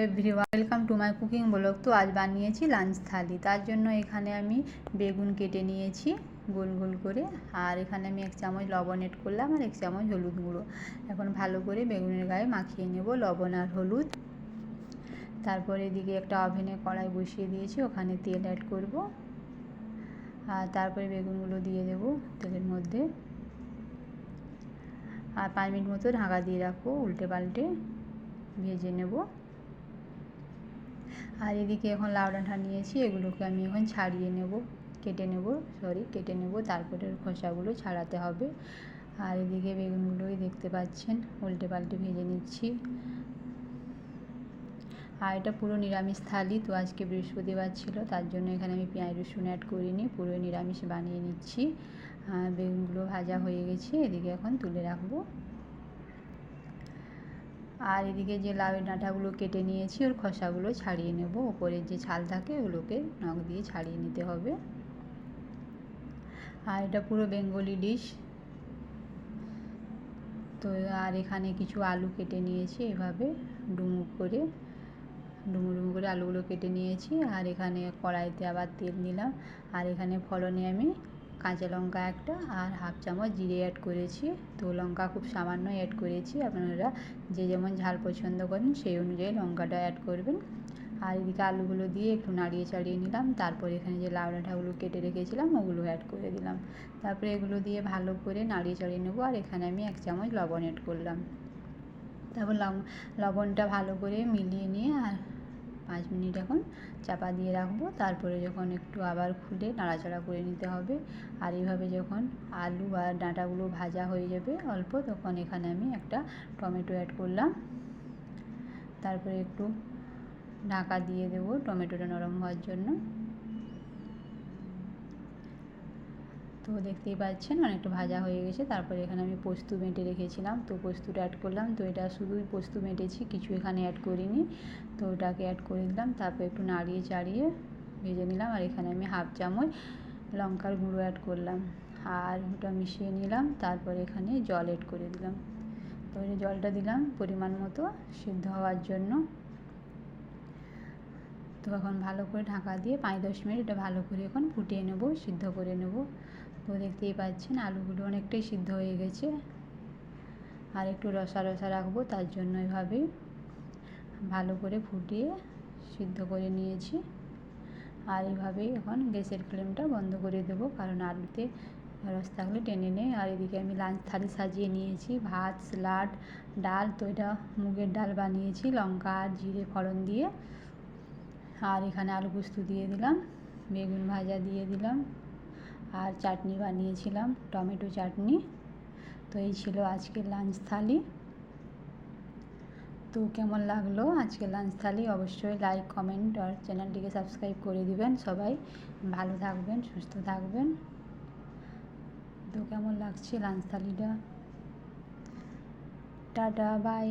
Everyone, welcome to my cooking blog. তো আজ বানিয়েছি লাঞ্চ থালি। তার জন্য এখানে আমি বেগুন কেটে নিয়েছি গোল গোল করে, আর এখানে আমি 1 চামচ লবণ এড করলাম আর 1 চামচ হলুদ গুঁড়ো। এখন ভালো করে বেগুনের গায়ে মাখিয়ে নেব লবণ আর হলুদ। তারপর এদিকে একটা ওভেনে কড়াই বসিয়ে দিয়েছি, ওখানে তেল অ্যাড করব, আর তারপরে বেগুনগুলো দিয়ে দেব তেলের মধ্যে, আর 5 মিনিট মতো ঢাকা দিয়ে রাখবো, উল্টে পাল্টে ভেজে নেব। আর এদিকে এখন লাউ ডাঁটা নিয়েছি, এগুলোকে আমি এখন ছাড়িয়ে নেব, কেটে নেব, তারপরে খোসাগুলো ছাড়াতে হবে। আর এদিকে বেগুনগুলোই দেখতে পাচ্ছেন উল্টে পাল্টে ভেজে নিচ্ছি। আর এটা পুরো নিরামিষ থালি, তো আজকে বৃহস্পতিবার ছিল, তার জন্য এখানে আমি পেঁয়াজ রসুন অ্যাড করিনি, পুরো নিরামিষ বানিয়ে নিচ্ছি। বেগুনগুলো ভাজা হয়ে গেছে, এদিকে এখন তুলে রাখবো। আর এদিকে যে লাউ ডাঁটাগুলো কেটে নিয়েছি ওর খোসাগুলো ছাড়িয়ে নেব, ওপরের যে ছাল থাকে ওগুলোকে নখ দিয়ে ছাড়িয়ে নিতে হবে। আর এটা পুরো বেঙ্গলি ডিশ। তো আর এখানে কিছু আলু কেটে নিয়েছি, এভাবে ডুমো ডুমো করে আলুগুলো কেটে নিয়েছি। আর এখানে কড়াইতে আবার তেল নিলাম, আর এখানে ফোড়নে আমি কাঁচা লঙ্কা একটা আর 1/2 চামচ জিরে অ্যাড করেছি। তো লঙ্কা খুব সামান্য অ্যাড করেছি, আপনারা যে যেমন ঝাল পছন্দ করেন সেই অনুযায়ী লঙ্কাটা অ্যাড করবেন। আর এদিকে আলুগুলো দিয়ে একটু নাড়িয়ে চাড়িয়ে নিলাম, তারপর এখানে যে লাউ ডাঁটাগুলো কেটে রেখেছিলাম ওগুলো অ্যাড করে দিলাম। তারপরে এগুলো দিয়ে ভালো করে নাড়িয়ে চাড়িয়ে নেবো। আর এখানে আমি 1 চামচ লবণ অ্যাড করলাম। তারপর লবণটা ভালো করে মিলিয়ে নিয়ে আর 5 মিনিট এখন চাপা দিয়ে রাখবো। তারপরে যখন একটু আবার খুলে নাড়াচাড়া করে নিতে হবে। আর এইভাবে যখন আলু আর ডাঁটাগুলো ভাজা হয়ে যাবে অল্প, তখন এখানে আমি একটা টমেটো অ্যাড করলাম। তারপরে একটু ঢাকা দিয়ে দেবো টমেটোটা নরম হওয়ার জন্য। তো দেখতেই পাচ্ছেন অনেকটা ভাজা হয়ে গেছে। তারপরে এখানে আমি পোস্ত বেটে রেখেছিলাম, তো পোস্তটা অ্যাড করলাম। তো এটা শুধুই পোস্ত বেটেছি, কিছু এখানে অ্যাড করিনি। তো ওটাকে অ্যাড করে দিলাম, তারপর একটু নাড়িয়ে চাড়িয়ে ভেজে নিলাম। আর এখানে আমি 1/2 চামচ লঙ্কার গুঁড়ো অ্যাড করলাম, আর ওটা মিশিয়ে নিলাম। তারপর এখানে জল অ্যাড করে দিলাম। তো এই জলটা দিলাম পরিমাণ মতো সিদ্ধ হওয়ার জন্য। তো এখন ভালো করে ঢাকা দিয়ে 5-10 মিনিট এটা ভালো করে এখন ফুটিয়ে নেব, সিদ্ধ করে নেব। তো দেখতেই পাচ্ছেন আলুগুলো অনেকটাই সিদ্ধ হয়ে গেছে, আর একটু রসা রসা রাখবো, তার জন্য এভাবে ভালো করে ফুটিয়ে সিদ্ধ করে নিয়েছি। আর এইভাবেই এখন গ্যাসের ফ্লেমটা বন্ধ করে দেব, কারণ আলুতে রস থাকলে টেনে নেয়। আর এদিকে আমি লাঞ্চ থালি সাজিয়ে নিয়েছি, ভাত, স্যালাড, ডাল। তো এটা মুগের ডাল বানিয়েছি লঙ্কা আর জিরে ফোড়ন দিয়ে। আর এখানে আলু পোস্ত দিয়ে দিলাম, বেগুন ভাজা দিয়ে দিলাম, আর চাটনি বানিয়েছিলাম টমেটো চাটনি। তো এই ছিল আজকের লাঞ্চ থালি। তো কেমন লাগলো আজকের লাঞ্চ থালি অবশ্যই লাইক, কমেন্ট আর চ্যানেলটিকে সাবস্ক্রাইব করে দিবেন। সবাই ভালো থাকবেন, সুস্থ থাকবেন। তো কেমন লাগছে লাঞ্চ থালিটা? Tata, by.